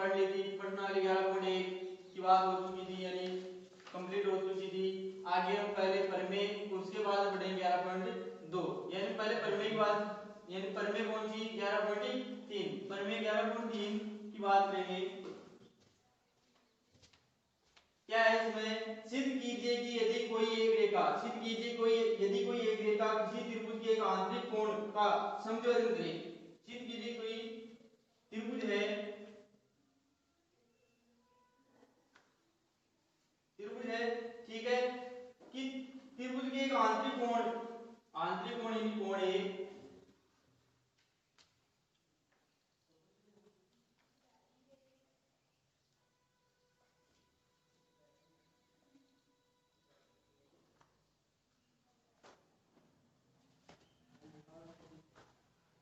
पढ़ ली थी, प्रश्नावली 11.1 की बात हो चुकी थी, यानी कंप्लीट हो चुकी थी। आगे हम पहले प्रमेय, उसके बाद पढ़ेंगे 11.2, यानी पहले प्रमेय की बात, यानी प्रमेय कौन सी 11.3, प्रमेय 11.3 की बात करेंगे। क्या है इसमें, सिद्ध कीजिए कि यदि कोई एक रेखा, सिद्ध कीजिए कोई यदि कोई एक रेखा किसी त्रिभुज के एक आंतरिक कोण का संयोजन करे। सिद्ध कीजिए कोई त्रिभुज है, त्रिभुज है, ठीक है, कि त्रिभुज के एक आंतरिक कोण, आंतरिक कोण यानी कोण ए,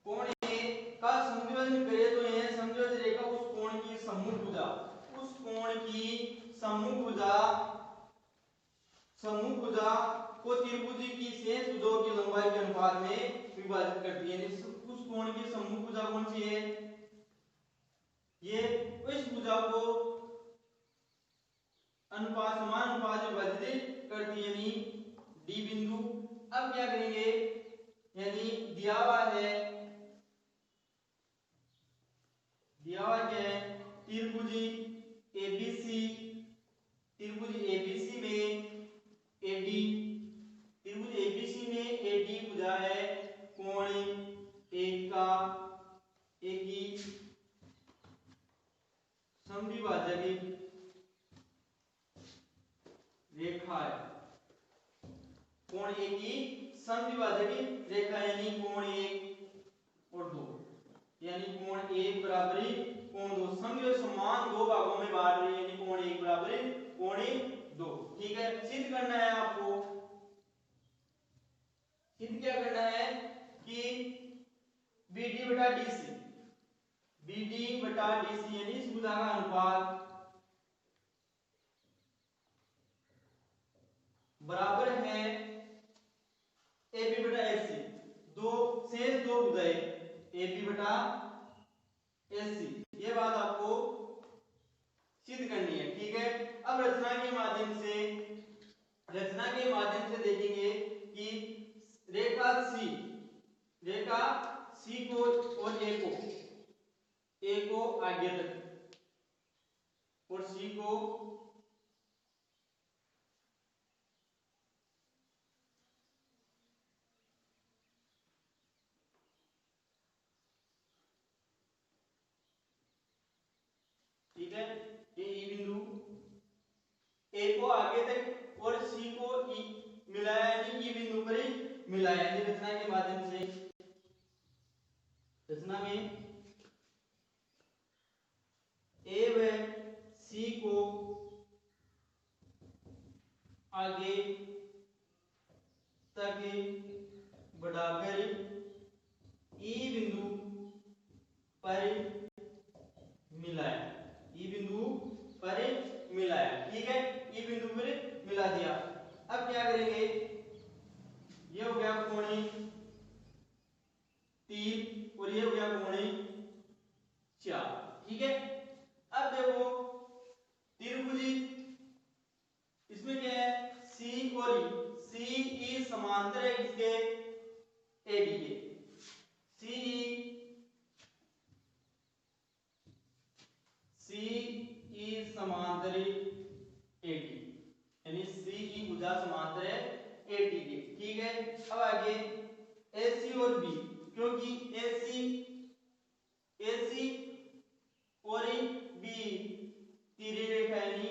कोण ए का संयोजन करे तो यह संयोजन रेखा उस कोण की सम्मुख भुजा, उस कोण की सम्मुख भुजा, सम्मुख भुजा को त्रिभुज की शेष भुजाओं की लंबाई के अनुपात में विभाजित करती है। उस कोण की सम्मुख भुजा कौन सी है, ये इस भुजा को अनुपात, समान अनुपात में विभाजित करती है, यानी डी बिंदु। अब क्या करेंगे, यानी दिया हुआ है, दिया हुआ क्या है, त्रिभुज एबीसी, त्रिभुज एबीसी में एडी, त्रिभुज एबीसी में एडी भुजा है, कोण एक का एक ही समद्विभाजक रेखा है, कोण एक ही समद्विभाजक रेखा, यानी कोण एक और दो, यानी कोण एक बराबर कोण दो, समद्विभाजक समान दो भागों में बांट रही है, यानी कोण एक बराबर कोण दो, ठीक है। सिद्ध करना है आपको, सिद्ध क्या करना है कि BD बटा DC, BD बटा DC यानी इस भुजा का अनुपात बराबर है AB बटा AC, दो शेष दो भुजाएं AB बटा AC, ये बात आपको सिद्ध करनी है, ठीक है। अब रचना के माध्यम से, रचना के माध्यम से देखेंगे कि रेखा C, रेखा C को और A को आगे तक और C को ठीक है, ये E बिंदु, A को आगे तक और C को E मिलाया, यानी E बिंदु पर ही मिलाया, यानी रचना के माध्यम से, रचना में A व C को आगे तक बढ़ाकर E बिंदु पर मिलाया, E बिंदु पर मिलाया, ठीक है, E बिंदु पर मिला दिया। अब क्या करेंगे, ये हो गया कोण 3 और ये हो गया कोण 4, ठीक है। अब देखो त्रिभुज, इसमें क्या है, C और E, CE समांतर है इसके AD के, CE समांतर AD, यानी CE भुजा समांतर है AD के, ठीक है। अब आगे AC और B, क्योंकि AC और B तिर्यक रेखा, यानी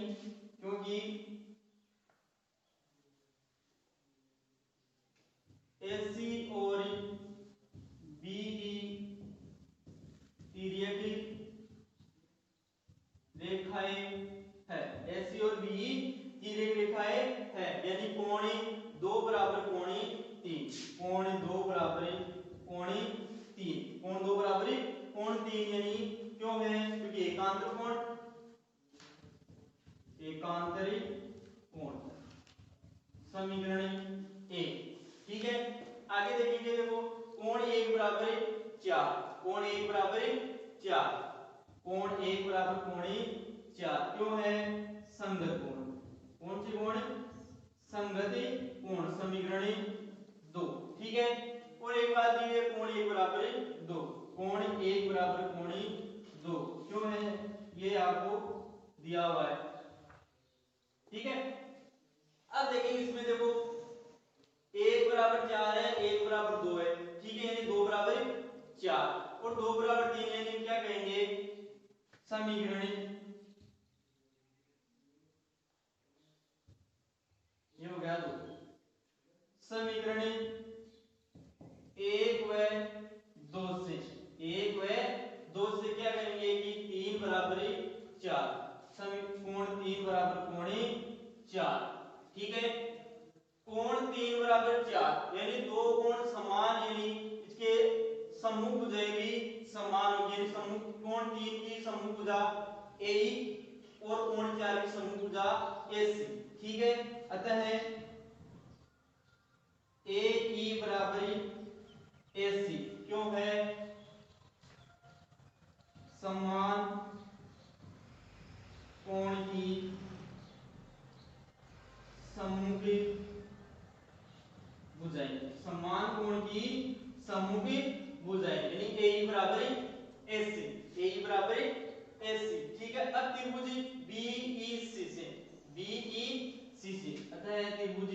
क्योंकि AC और BE तिर्यक रेखाएं है, AC और BE तिर्यक रेखाएं है, यानी कोण 2 बराबर कोण 3, कोण 2 बराबर कोण 3, कोण 2 बराबर कोण 3, यानी क्यों है, क्योंकि एकांतर कोण, एकांतरी कोण, समीकरण 1, ठीक है। आगे देखेंगे, देखो कोण 1 बराबर 4, कोण 1 बराबर 4, कोण 1 बराबर कोण 4 क्यों है संगत कोण। कौन सी कोण संगति कोण समीकरण 2 ठीक है। और एक बात दी है कोण 1 बराबर 2 कोण 1 बराबर कोण 2 क्यों है ये आपको दिया हुआ है ठीक है। अब देखेंगे इसमें देखो 1 बराबर 4 है 1 बराबर 2 है ठीक है यानी 2 बराबर 4 और 2 बराबर 3 यानी क्या कहेंगे समीकरण ये हो गया 2 समीकरण 1 व 2 से 1 व 2 से क्या करेंगे कि 3 बराबर 4 कोण 3 बराबर कोण 4 ठीक है। कोण 3 बराबर 4 यानी दो कोण समान यानी इसके सम्मुख भुजाएं भी समान होगी सम्मुख कोण 3 की सम्मुख भुजा AE और कोण 4 की सम्मुख भुजा AC ठीक है। अतः AE बराबर AC क्यों है समान कोण की सम्मुखी भुजाएं समान कोण की सम्मुखी भुजाएं यानी AE बराबर AC AE बराबर AC ठीक है। अब त्रिभुज BEC से अतः त्रिभुज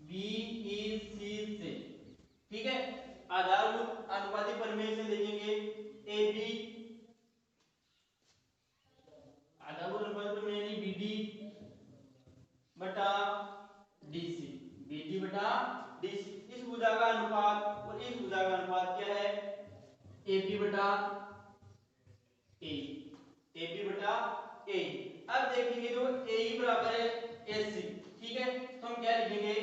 BEC से ठीक है आधारभूत अनुपाती प्रमेय से देखेंगे AB आधारभूत अनुपाती प्रमेय यानी BD बटा BD बटा DC इस भुजा का अनुपात और इस भुजा का अनुपात क्या है AB बटा AB बटा A। अब देखेंगे जो AE बराबर है AC ठीक है तो हम क्या लिखेंगे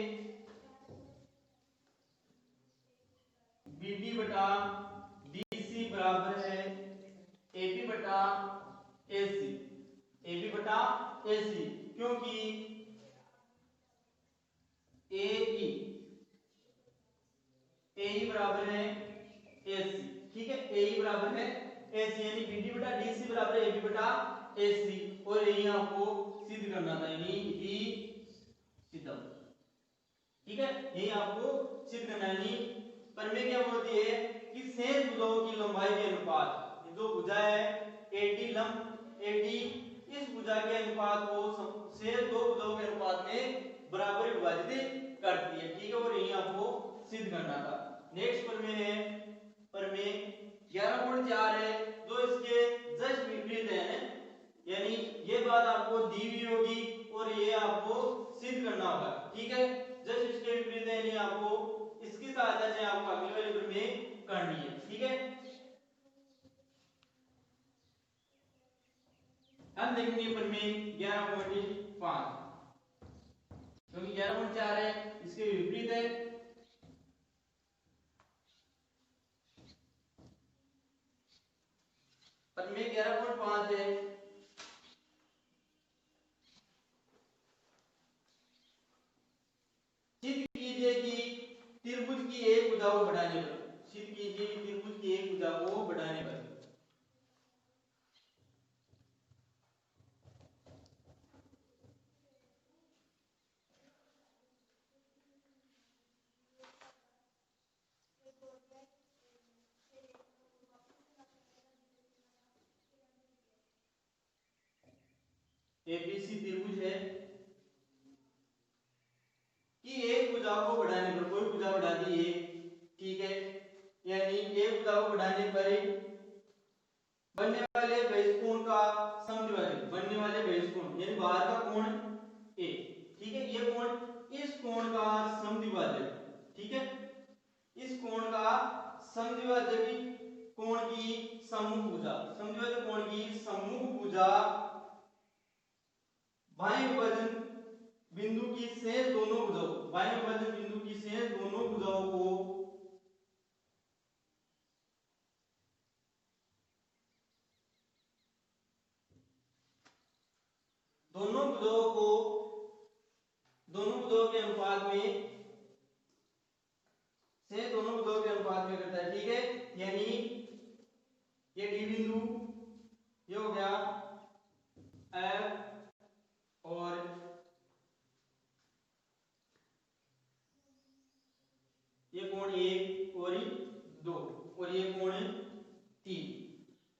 BD बटा DC बराबर है AB बटा AC क्योंकि AE बराबर है AC ठीक है AE बराबर है AC यानी BD बटा DC बराबर है AB बटा AC और यही आपको सिद्ध करना था यानी कि सिद्धम ठीक है यही आपको सिद्ध करना है। प्रमेय क्या बोलती है कि शेष भुजाओं की लंबाई के अनुपात जो भुजा है AD लंब AD इस भुजा के अनुपात को शेष दो भुजाओं के अनुपात में बराबर विभाजित करती है ठीक है और यही आपको सिद्ध करना था। नेक्स्ट प्रमेय है प्रमेय 11.4 है जो इसके जस्ट विपरीत है यानी ये बात आपको दी हुई होगी और ये आपको सिद्ध करना होगा ठीक है। जस्ट इसके विपरीत है यानी आपको इसकी सहायता से आपको अगले वाले प्रमेय करनी है ठीक है। हम देखेंगे प्रमेय 11.5 क्योंकि 11.4 है इसके विपरीत है प्रमेय 11.5 है सिद्ध कीजिए कि त्रिभुज की एक भुजा को बढ़ाने पर सिद्ध कीजिए कि त्रिभुज की एक भुजा को बढ़ाने पर ABC त्रिभुज है कि एक भुजा को बढ़ाने पर कोई भुजा बढ़ा दी है ठीक है यानी एक भुजा को बढ़ाने पर बनने वाले बहिष्कोण का समद्विभाजक बनने वाले बहिष्कोण यानी बाहर का कोण A ठीक है ये कोण इस कोण का समद्विभाजक ठीक है इस कोण का समद्विभाजक कोण की सम्मुख भुजा समद्विभाजक कोण की सम्मुख भुजा बाह्य विभाजन बिंदु की शेष दोनों भुजाओं बाह्य विभाजन बिंदु की शेष दोनों भुजाओं को दोनों भुजाओं के अनुपात में से दोनों भुजाओं के अनुपात में करता है ठीक है यानी ये डी बिंदु, ये हो गया एफ, और ये कोण 1 और 2, और ये कोण 3,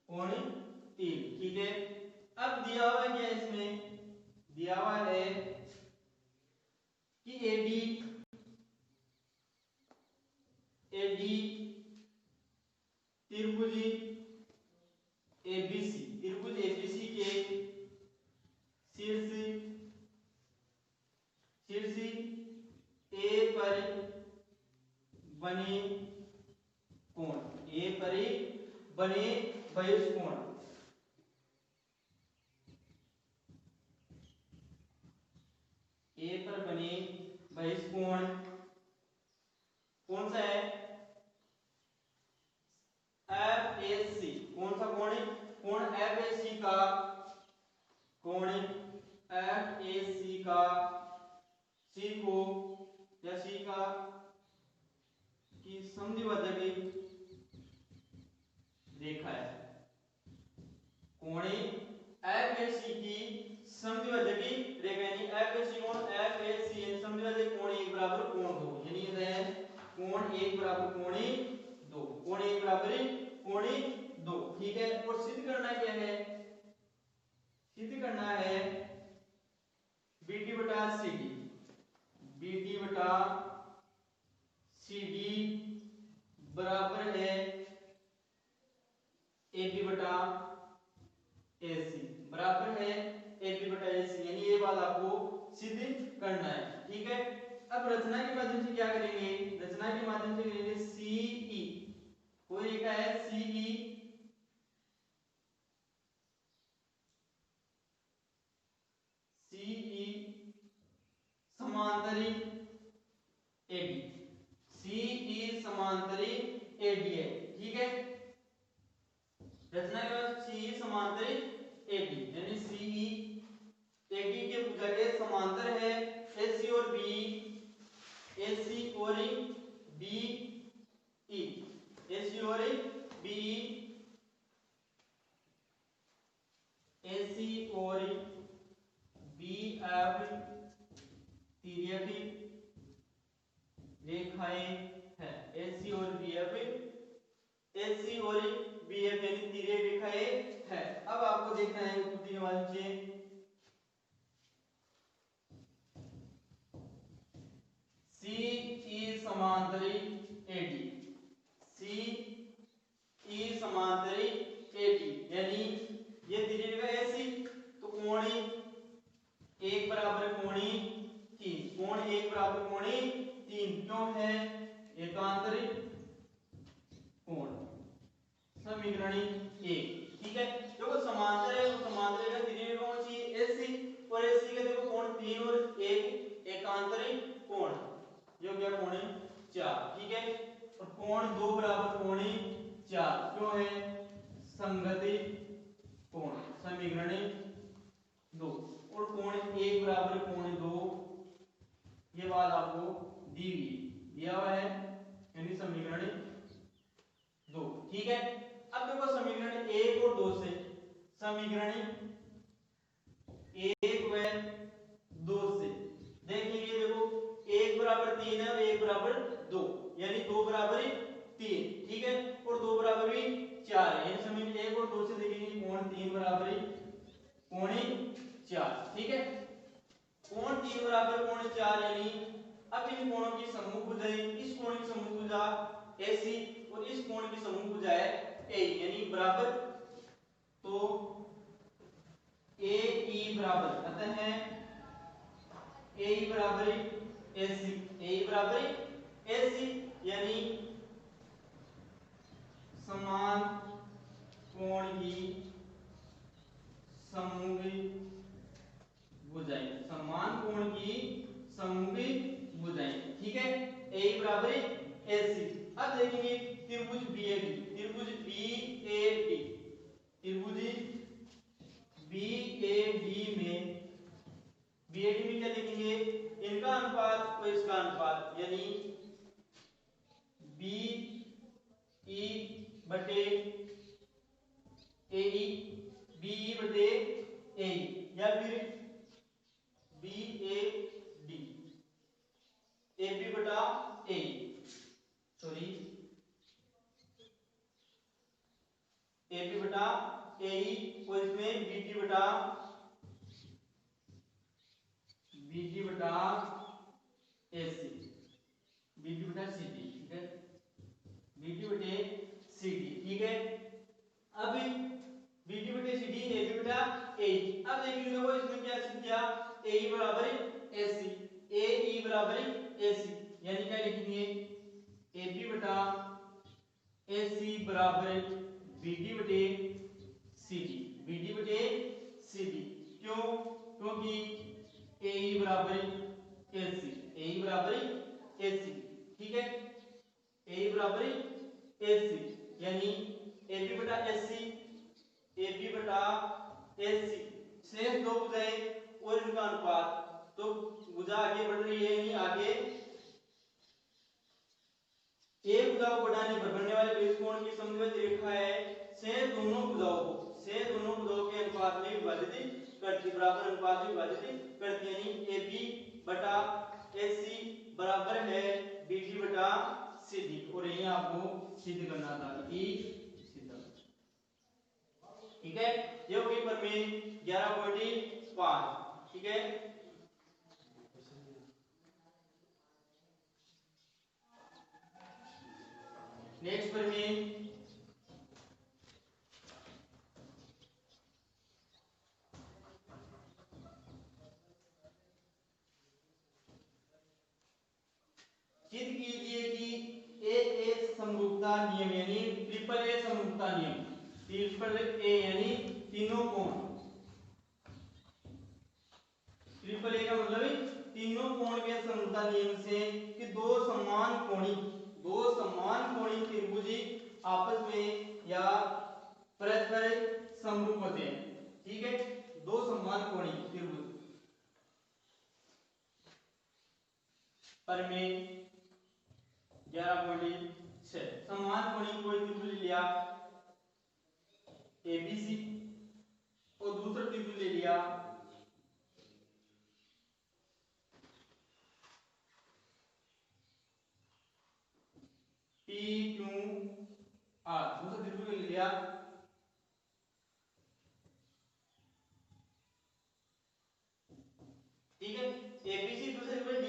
कोण 3, ठीक है। अब दिया हुआ क्या है, इसमें दिया हुआ है कि एडी त्रिभुज एबीसी के शीर्ष ए पर बने कोण, ए पर बने बहिष्कोण, ए पर बने बहिष्कोण कौन सा है, एफ कौन सा कोण है, कोण एफ का, कोण एफ का सी को या सी का की समद्विभाजक रेखा है, कोण एफ की समद्विभाजक रेखा, यानी एफ कोण एफ समद्विभाजक कोण 1 बराबर कोण 2, यानी ये है कोण 1 बराबर कोण 2, कोण 1 बराबर कोण 2, ठीक है। और सिद्ध करना क्या है, सिद्ध करना है बीडी बटा सीडी, बीडी बटा सीडी बराबर है एबी बटा एसी, बराबर है एबी बटा एसी, यानी ये बात आपको सिद्ध करना है, ठीक है। अब रचना के माध्यम से क्या करेंगे, रचना के माध्यम से करेंगे सीई, कोई रेखा है सीई, समांतरी एबी, सीई समांतरी एबी है, ठीक है। रचना के बाद सीई समांतरी एबी, यानी सीई एबी के जगह समांतर है एसी और बी, एसी और बी ई, एसी और बी, एसी और बी एफ तिर्यक रेखाएं हैं, एसी और बीएफ, एसी और बीएफ यानी तिर्यक रेखाएं हैं। अब आपको देखना है उत्पत्ति के माध्यम से सी ई समांतरी एडी, सी ई समांतरी एडी, यानी ये तिर्यक रेखा ऐसी, तो कोण 1 बराबर कोण 3, कोण 1 बराबर कोण 3 क्यों है, एकांतरिक कोण, समीकरण 1, ठीक है। देखो समांतर है, तो समांतर का तिर्यक कौन सी एसी, और एसी का देखो कोण 3 और 1 एकांतरिक कोण, जो क्या कोण 4, ठीक है। और कोण 2 बराबर कोण 4 क्यों है, संगति कोण, समीकरण 2, और कोण 1 बराबर कोण 2, ये बात आपको दी हुई दिया हुआ है, यानी समीकरण 2, ठीक है। अब देखो समीकरण 1 और 2 से, समीकरण 1 व 2 से देखेंगे, देखो 1 बराबर 3 है और 1 बराबर 2, यानी 2 बराबर 3, ठीक है, और 2 बराबर भी 4 है, यानी समीकरण 1 और 2 से देखेंगे कोण 3 बराबर कोण 4, ठीक है। कोण 3 बराबर कोण 4, यानी अब इन कोणों की समूह भुजाएं, इस कोण की समूह भुजा एसी और इस कोण की समूह भुजा है ए, यानी बराबर, तो ए ई बराबर, अतः है ए ई बराबर एसी, ए ई बराबर एसी, यानी समान कोण की समूह भुजाएं, समान कोण की समूह भुजाएं, ठीक है, ए बराबर एसी। अब देखेंगे त्रिभुज बीएडी, त्रिभुज बीएडी, त्रिभुज बीएडी में, बीएडी में क्या देखेंगे, इनका अनुपात और इसका अनुपात, यानी बी ई बटे ए ई बी ई बटे ए या फिर B A D A B बटा ए सॉरी ए बी बटा ए ई और इसमें बी डी बटा ए सी बी डी बटा सी डी ठीक है बी डी बटे सी डी ठीक है। अब बी डी बटे सी डी ए बी बटा ए अब देखिए देखो इसमें क्या सिद्ध किया ए ई बराबर ए सी ए ई बराबर ए सी यानी क्या लिखेंगे ए बी बटा ए सी बराबर बी डी बटे सी डी बी डी बटे सी डी क्यों क्योंकि ए ई बराबर ए सी ए ई बराबर ए सी ठीक है ए ई बराबर ए सी यानी ए बी बटा ए सी ए बी बटा ए सी शेष दो भुजाएं और इनका अनुपात तो भुजा आगे बढ़ रही है यानी आगे एक भुजा को बढ़ाने पर बनने वाले बेस कोण की समद्विभाज्य रेखा है शेष दोनों भुजाओं के अनुपात में विभाजित करती बराबर अनुपात में विभाजित करती यानी ए बी बटा ए सी बराबर है बी डी बटा सी डी और यही आपको सिद्ध करना था कि सीधा ठीक है ये होगी प्रमेय 11.5 ठीक है। नेक्स्ट प्रमेय सिद्ध कीजिए कि ए समरूपता नियम यानी ट्रिपल ए समरूपता नियम ट्रिपल ए यानी तीनों कोण ट्रिपल ए का मतलब तीनों कोण के समरूपता नियम से कि दो समान कोणी त्रिभुज आपस में या परस्पर समरूप होते हैं ठीक है दो समान कोणी त्रिभुज प्रमेय 11.6 समान कोणीय कोई त्रिभुज लिया एबीसी और दूसरा त्रिभुज ले लिया PQR दूसरा त्रिभुज ले लिया ठीक है एबीसी दूसरे त्रिभुज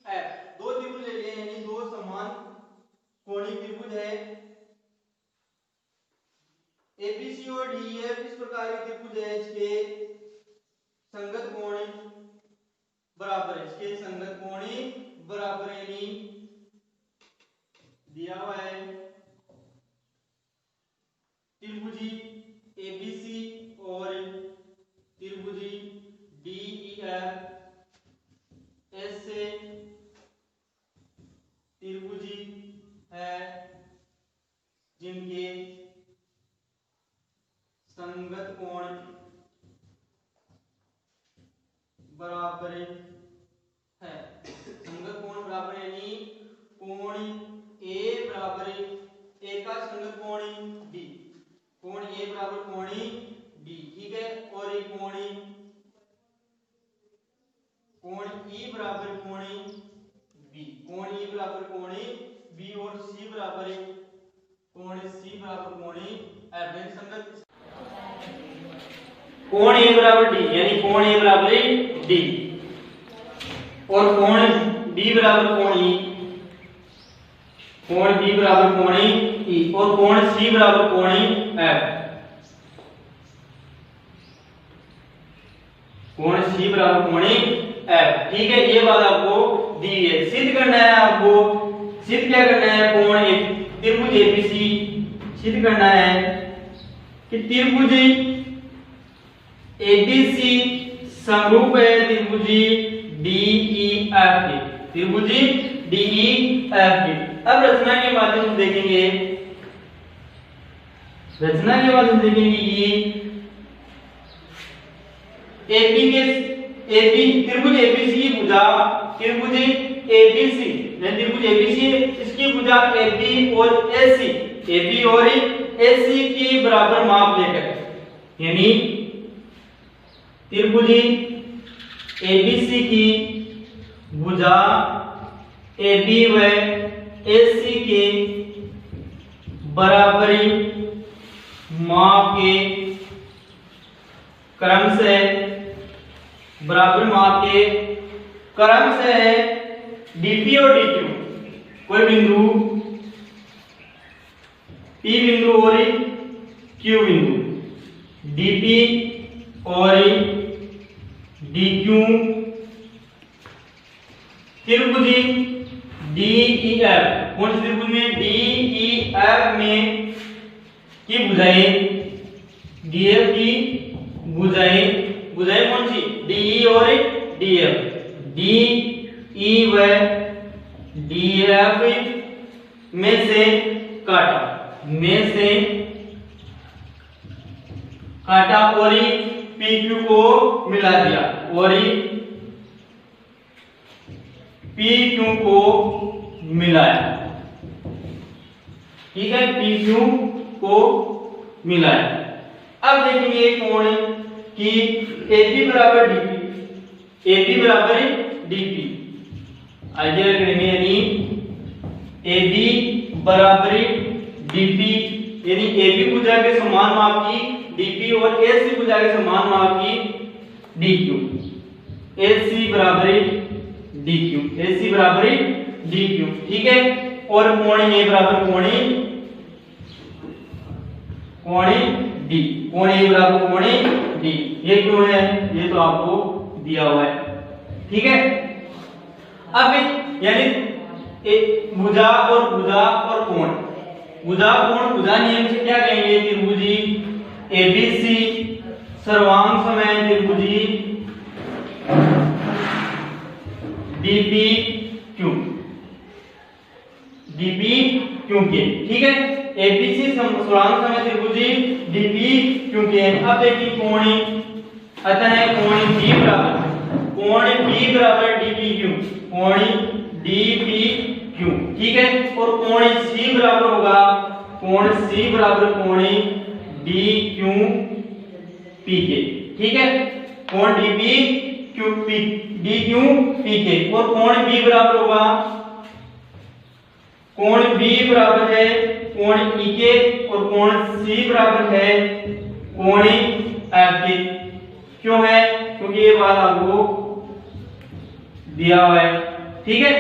DEF दो त्रिभुज ले लिए यानी दो समान कोणीय त्रिभुज है एबीसी और DEF इस प्रकार के त्रिभुज है इसके संगत कोण बराबर है यानी दिया हुआ है त्रिभुजी एबीसी और त्रिभुजी DEF ऐसे त्रिभुजी है जिनके संगत कोण बराबर है संगत कोण बराबर यानी कोण ए बराबर ए का संगत कोण डी कोण ए बराबर कोण डी ठीक है और ये कोण ई बराबर कोण बी कोण ई बराबर कोण बी और सी बराबर कोण एफ संगत कोण ए बराबर डी यानी कोण ए बराबर डी और कोण बी बराबर कोण ई कोण बी बराबर कोण ई और कोण सी बराबर कोण एफ कोण सी बराबर कोण एफ ठीक है ये बात आपको दी है सिद्ध करना है आपको सिद्ध क्या करना है कोण त्रिभुज एबीसी सिद्ध करना है कि त्रिभुज एबीसी समरूप है त्रिभुज डीईएफ के त्रिभुज डीईएफ के। अब रचना के माध्यम से देखेंगे कि AB त्रिभुज ABC की भुजा त्रिभुज ABC इसकी भुजा AB और AC AB और AC की बराबर माप लेकर, यानी त्रिभुज ABC की भुजा AB व AC के बराबरी माप के क्रम से, बराबर माप के क्रम से है DP और DQ। कोई बिंदु P बिंदु और Q बिंदु, DP और DQ त्रिभुज DEF, कौन से त्रिभुज में DEF में की भुजाएं, DF की भुजाएं कौन सी, DE और DF, DE व DF में से काटा और PQ को मिला दिया, और PQ को मिलाया, ठीक है, PQ को मिलाया। अब देखेंगे कोण कि AB बराबर DP, आइए करेंगे, यानी AB बराबर DP, यानी AB भुजा के समान माप की DP और AC भुजा के समान माप की DQ, AC बराबर DQ, ठीक है। और कोण A बराबर कोण D, कोण A बराबर कोण D, ये क्यों है, ये तो आपको दिया हुआ है, ठीक है। अब यानी एक भुजा और कोण, भुजा नियम से क्या कहेंगे, त्रिभुज ABC सर्वांग समय त्रिभुज DPQ के, ठीक है, ABC सर्वांग समय त्रिभुज DPQ के। अब देखिए कोण, अतः कोण B बराबर DPQ, ठीक है। और कोण C बराबर होगा कोण DQP के, ठीक है, कोण DQP के। और कोण B बराबर होगा, कोण B बराबर है कोण E के, और कोण C बराबर है कोण F के। क्यों है, क्योंकि ये बात आपको दिया हुआ है, ठीक है।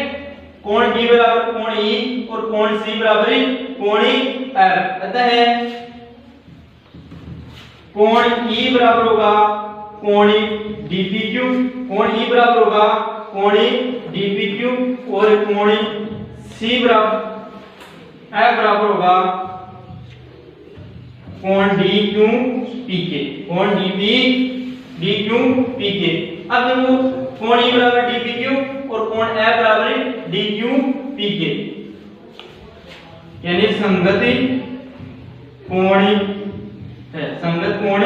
कोण B बराबर कोण E और कोण C बराबर कोण F, अतः कोण E बराबर होगा कोण DPQ, कोण E बराबर होगा कोण DPQ, और कोण C बराबर F बराबर होगा कोण DQP के, DQP के। अब देखो कोण E बराबर DPQ और कोण F बराबर DQP के, यानी संगत कोण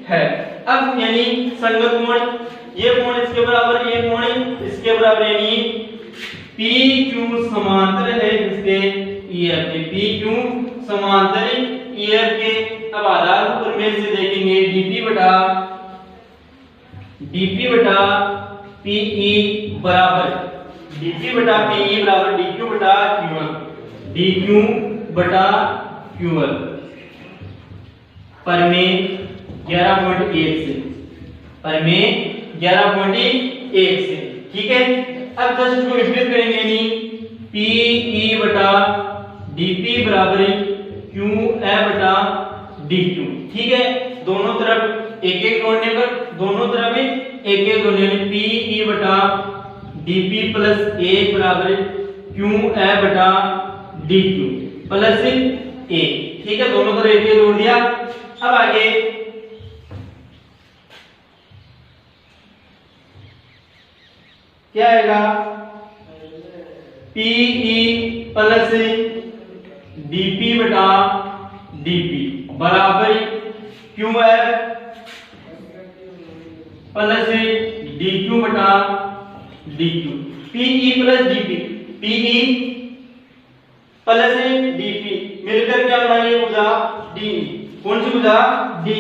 है, अब यानी संगत कोण, ये कोण इसके बराबर, ये कोण इसके बराबर, यानी PQ समांतर है जिसके EF के, PQ समांतर EF के। अब आधार प्रमेय से देखेंगे DP बटा PE बराबर DQ बटा QL, प्रमेय 11.1 से, ठीक है। अब जस्ट इसको विपरीत करेंगे, यानी PE बटा DP बराबर QF बटा DQ, ठीक है। दोनों तरफ एक एक जोड़ने पर, दोनों तरफ एक एक जोड़ने में PE बटा DP प्लस 1 बराबर QF बटा DQ प्लस 1, ठीक है। दोनों तरफ एक एक जोड़ दिया। अब आगे क्या आएगा, PE प्लस DP बटा DP बराबर QF प्लस DQ बटा DQ। PE plus DP, PE plus DP मिलकर क्या बना ये भुजा डी। कौन सी भुजा डी।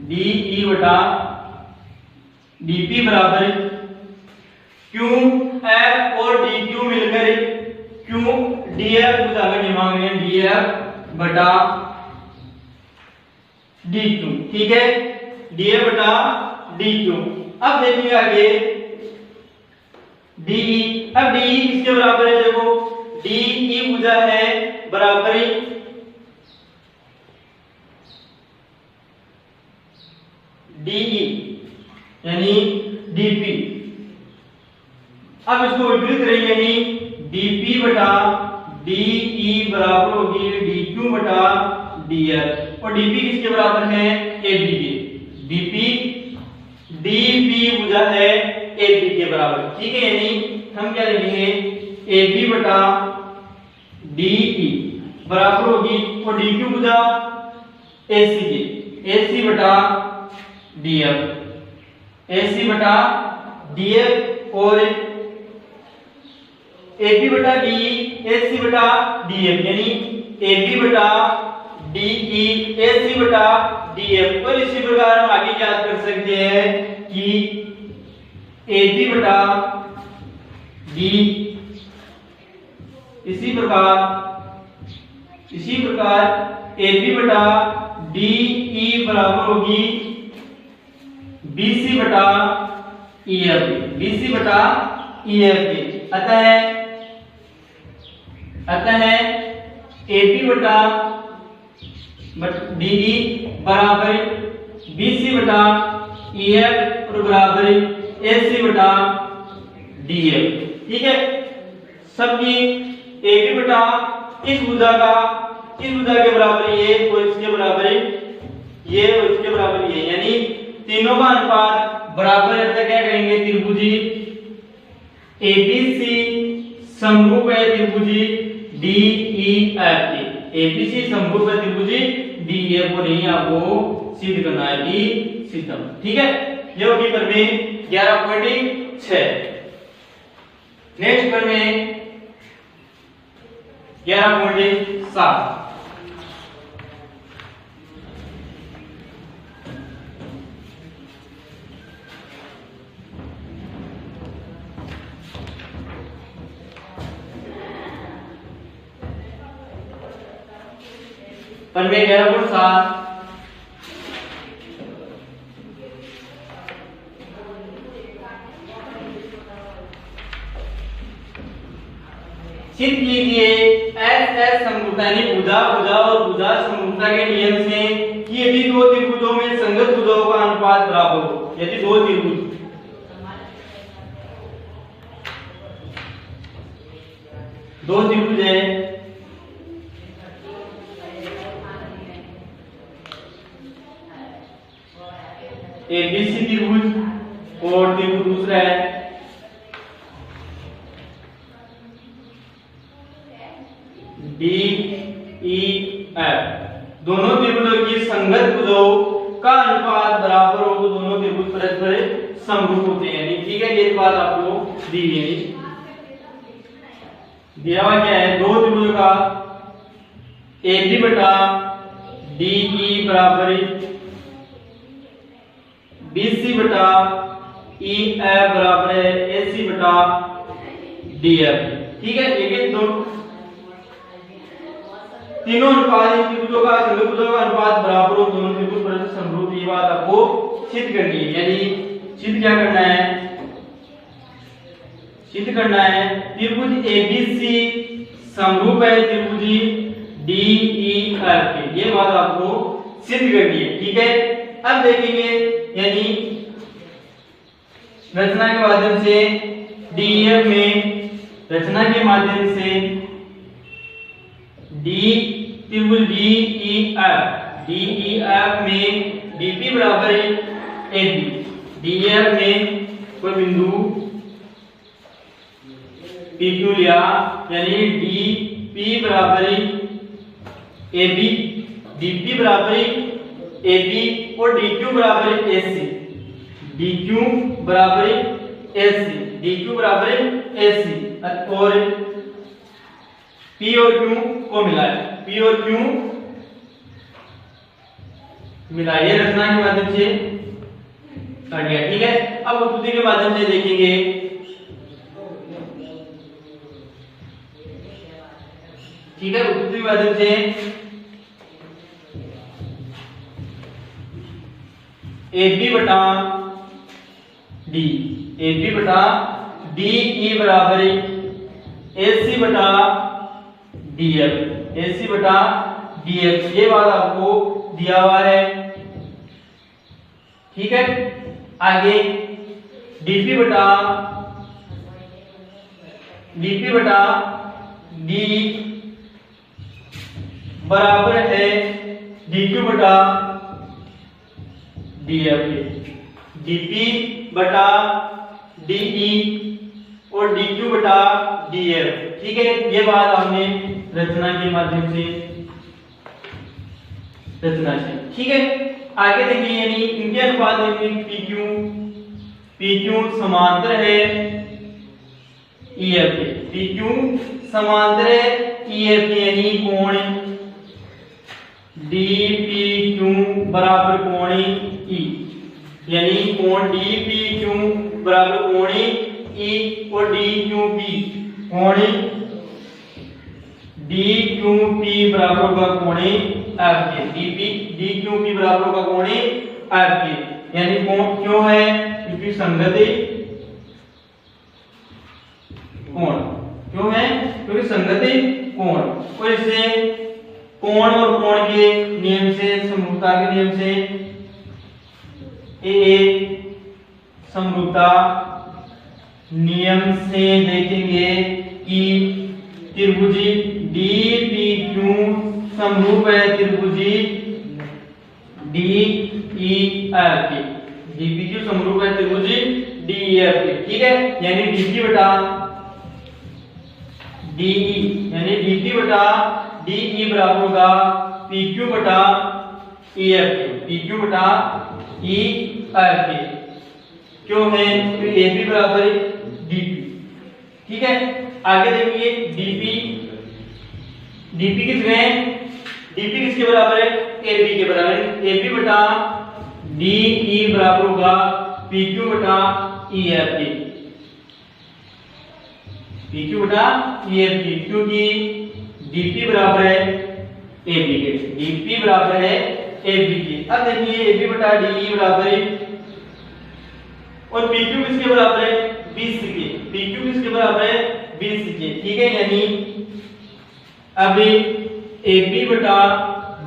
डी बटा डीपी बराबर क्यू एफ और डी क्यू मिलकर क्यू डी एफ भुजा का निर्माण है डी एफ बटा डी क्यू। ठीक है, डी एफ बटा डी क्यू। अब देखेंगे आगे डी। अब डी किसके बराबर है, देखो डी भुजा है बराबरी डी यानी डीपी। अब इसको विपरीत करेंगे यानी डीपी बटा डी बराबर होगी डी क्यू बटा डी एफ। और डीपी किसके बराबर है, एबी के। डीपी डीपी भुजा है एबी के बराबर। ठीक है, यानी हम क्या लिखेंगे एबी बटा डीई बराबर होगी और डी क्यू भुजा एसी के, एसी बटा डीएफ, एसी बटा डीएफ और एबी बटा डीई एसी बटा डीएफ, यानी एबी बटा डीई एसी बटा डीएफ। और इसी प्रकार हम आगे याद कर सकते हैं कि एबी बटा डी, इसी प्रकार एबी बटा डीई बराबर होगी बीसी बटा ईएफ, बीसी बटा ईएफ। अतः एबी बटा डीई बराबर बीसी बटा ईएफ और बराबर एसी बटा डीएफ। ठीक है, सबकी एबी बटा इस भुजा के बराबर ये और इसके बराबर ये और इसके बराबर ये, यानी तीनों का अनुपात बराबर है। तो क्या करेंगे, त्रिभुजी एबीसी समरूप है त्रिभुजी डीईएफ के। एबीसी समरूप है त्रिभुजी डीईएफ को नहीं आपको सिद्ध करना है कि सिद्धम। ठीक है, ये होगी प्रमेय 11.6। नेक्स्ट प्रमेय 11.7। प्रमेय 11.7 सिद्ध कीजिए एस एस समरूपता यानी भुजा और भुजा समरूपता के नियम से कि यदि दो त्रिभुजों में संगत भुजाओं का अनुपात बराबर हो। यदि दो त्रिभुज है एबीसी त्रिभुज और त्रिभुज दूसरा है डीईएफ, दोनों त्रिभुजों की संगत भुजाओं का अनुपात बराबर हो तो दोनों त्रिभुज परस्पर समरूप होते हैं। यानी ठीक है, ये बात आपको दी गई। दिया हुआ क्या है, दो त्रिभुजों का एबी बटा डीई बराबर बीसी बटा ईएफ बराबर है एसी बटा डीएफ। ठीक है, ये तीनों अनुपात त्रिभुजों का संगत भुजाओं का अनुपात बराबर हो दोनों त्रिभुज परस्पर समरूप। ये बात आपको सिद्ध करनी है। यानी सिद्ध क्या करना है, सिद्ध करना है त्रिभुज एबीसी समरूप है त्रिभुजी डीईएफ के। ये बात आपको सिद्ध करनी है। ठीक है, अब देखेंगे यानी रचना के माध्यम से डीईएफ में रचना के माध्यम से डी त्रिभुज डीईएफ में डीपी बराबर एबी, डीईएफ में कोई बिंदु पीक्यू लिया यानी डीपी बराबर एबी, डीपी बराबर एबी और डीक्यू बराबर एसी, डीक्यू बराबर एसी, डीक्यू बराबर एसी और पी और क्यू को मिलाया। पी और क्यू मिलाइए रचना के माध्यम से कर दिया। ठीक है, अब उत्पत्ति के माध्यम से देखेंगे। ठीक है, उत्पत्ति के माध्यम से ए बी बटा डी, ए बी बटा डी ई बराबर ए सी बटा डी एफ, ए सी बटा डी एफ, ये बात आपको दिया हुआ है। ठीक है, आगे डीपी बटा डी बराबर है डीक्यू बटा डीएफ के, डीपी बटा डीई और डीक्यू बटा डीएफ। ठीक है, ये बात हमने रचना के माध्यम से रचना से। ठीक है, आगे देखिए, यानी इनके अनुपात में पीक्यू समांतर है ईएफ के, पीक्यू समांतर है ईएफ के, यानी कोण डीपीक्यू बराबर कोण ई, यानी कोण डीपीक्यू बराबर कोण ई और डीक्यूपी कोण डीक्यूपी बराबर होगा कोण एफ के, डीक्यूपी बराबर होगा कोण एफ के, यानी कोण क्यों है, क्योंकि संगति कोण, क्यों है, क्योंकि संगति कोण, और इससे कोण और कोण के नियम से, समरूपता के नियम से ए समरूपता नियम से देखेंगे कि त्रिभुजी डीपीक्यू समरूप है त्रिभुजी डीईएफ के, डीपीक्यू समरूप है त्रिभुजी डीईएफ के। ठीक है, यानी डीपी बटा डीई, यानी डीपी बटा डीई बराबर होगा पीक्यू बटा ईएफ के, पीक्यू बटा ईएफ के, क्यों है, क्योंकि एबी बराबर डीपी। ठीक है, आगे देखिए डीपी किसके बराबर है, एबी के बराबर है, एबी बटा डीई बराबर होगा पीक्यू बटा ईएफ के, पीक्यू बटा ईएफ की, क्योंकि डीपी बराबर है एबी के, डीपी बराबर है एबी के। अब देखिए एबी बटा डीई बराबर है और पीक्यू किसके बराबर है, बीसी के, पीक्यू किसके बराबर है, बीसी के। ठीक है, यानी अब एबी बटा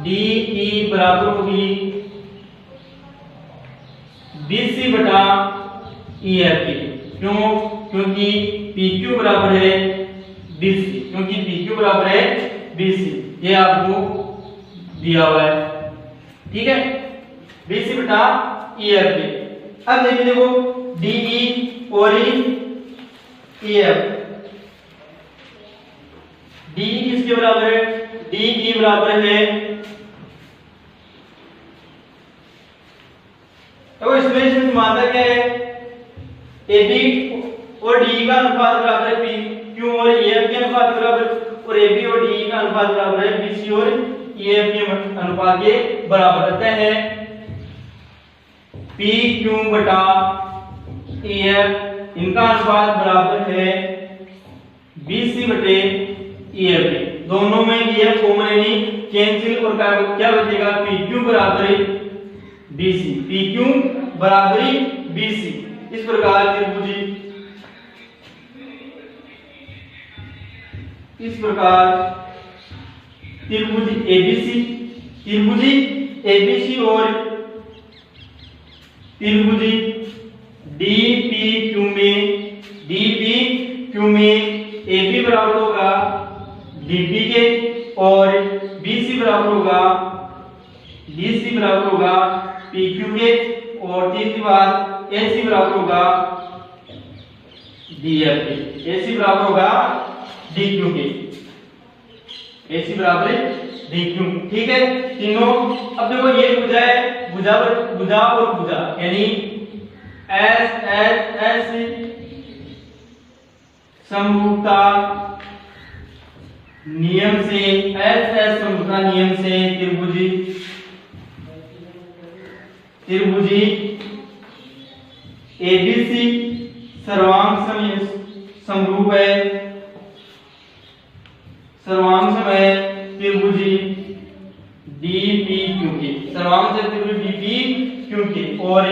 डीई बराबर होगी बीसी बटा ईएफ के, क्यों, क्योंकि पीक्यू बराबर है बीसी, क्योंकि पीक्यू बराबर है बीसी, ये आपको दिया हुआ है। ठीक है, बीसी बटा ईएफ के। अब देखिए, देखो डीई और ईएफ, डीई किसके बराबर है, डीई बराबर है, तो इसमें समानता क्या है, एबी और डीई का अनुपात बराबर है पीक्यू और ईएफ के अनुपात बराबर, और एबी और डीई का अनुपात बराबर है बीसी और ईएफ के अनुपात के बराबर रहता है। पीक्यू बटा ईएफ इनका अनुपात बराबर है बीसी बटे ईएफ के, दोनों में ईएफ कॉमन यानी कैंसिल, और क्या बचेगा, पीक्यू बराबर बीसी, पीक्यू बराबर बीसी। इस प्रकार त्रिभुजी एबीसी और त्रिभुजी डीपीक्यू में एबी बराबर होगा डीपी के और बीसी बराबर होगा डीसी बराबर होगा पीक्यू के, और तीसरी बात एसी बराबर होगा डीएफ के, एसी बराबर होगा डीक्यू के, एसी बराबर डीक्यू। ठीक है, तीनों। अब देखो ये भुजा है, भुजा और भुजा, यानी एस एच एस समरूपता नियम से एस एस समरूपता नियम से त्रिभुजी एबीसी सर्वांग समरूप है त्रिभुजी डीपीक्यू के सर्वांग से त्रिभुज डीपीक्यू के और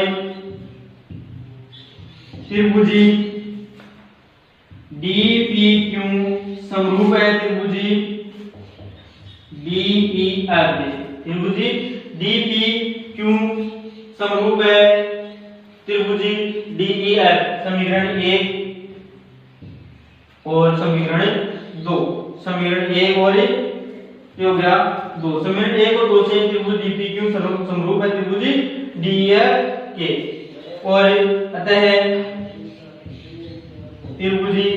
त्रिभुजी डीपीक्यू समरूप है त्रिभुजी डीईएफ के त्रिभुजी डीपीक्यू समरूप है त्रिभुजी डीईएफ समीकरण 1 और समीकरण 2 समीकरण 1 और ये हो गया 2 समीकरण 1 और 2 से त्रिभुज डीपीक्यू समरूप है त्रिभुजी डीईएफ के और अतः त्रिभुजी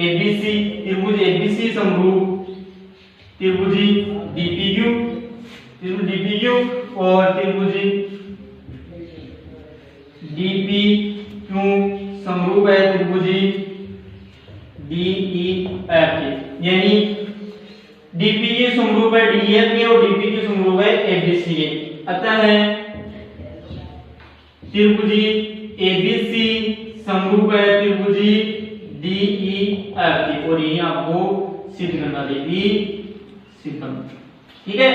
एबीसी समरूप त्रिभुजी डीपीक्यू और त्रिभुजी डीपीक्यू समरूप है त्रिभुजी डीईएफ के यानी डीपीक्यू समरूप है डीईएफ के और डीपीक्यू समरूप है एबीसी के अतः त्रिभुजी एबीसी समरूप है त्रिभुजी डीईएफ की और ये आपको सिद्ध करना देगी सिद्ध करना ठीक है।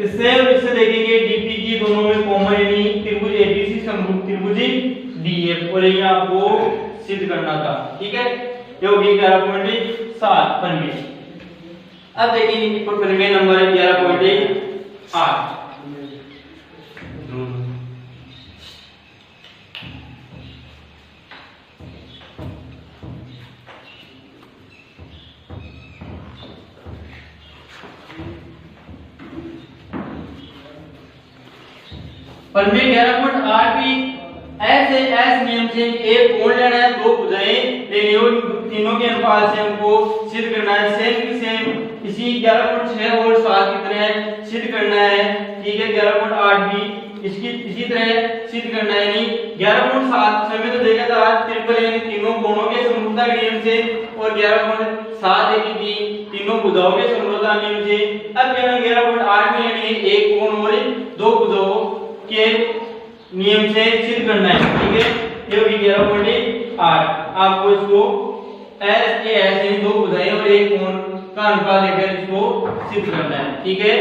इससे देखेंगे डीपी की दोनों में कॉमन यानी त्रिभुज एबीसी समरूप त्रिभुजी डीएफ और ये आपको सिद्ध करना था ठीक है। ये होगी 11.7 परिमेय। अब देखेंगे परिमेय नंबर 11.8 परिमेय 11.8 भी ऐसे एस नियम से एक कोण लेना है दो भुजाएं लेनी और तीनों के अनुपात से हमको सिद्ध करना है सेम इसी 11.6 और 7 की तरह सिद्ध करना है ठीक है। 11.8 भी इसकी इसी तरह सिद्ध करना है यानी 11.7 समय तो देखा था ट्रिपल यानी तीनों कोणों के समरूपता के नियम से और 11.7 देखी थी तीनों भुजाओं के समरूपता नियम से। अब 11.8 में यानी एक कोण और दो भुजाओं के नियम से सिद्ध करना है ठीक है। ये होगी 11.8 आपको इसको एस ए एस यानी दो भुजाएं और एक कोण का अनुपात लेकर इसको सिद्ध करना है ठीक है।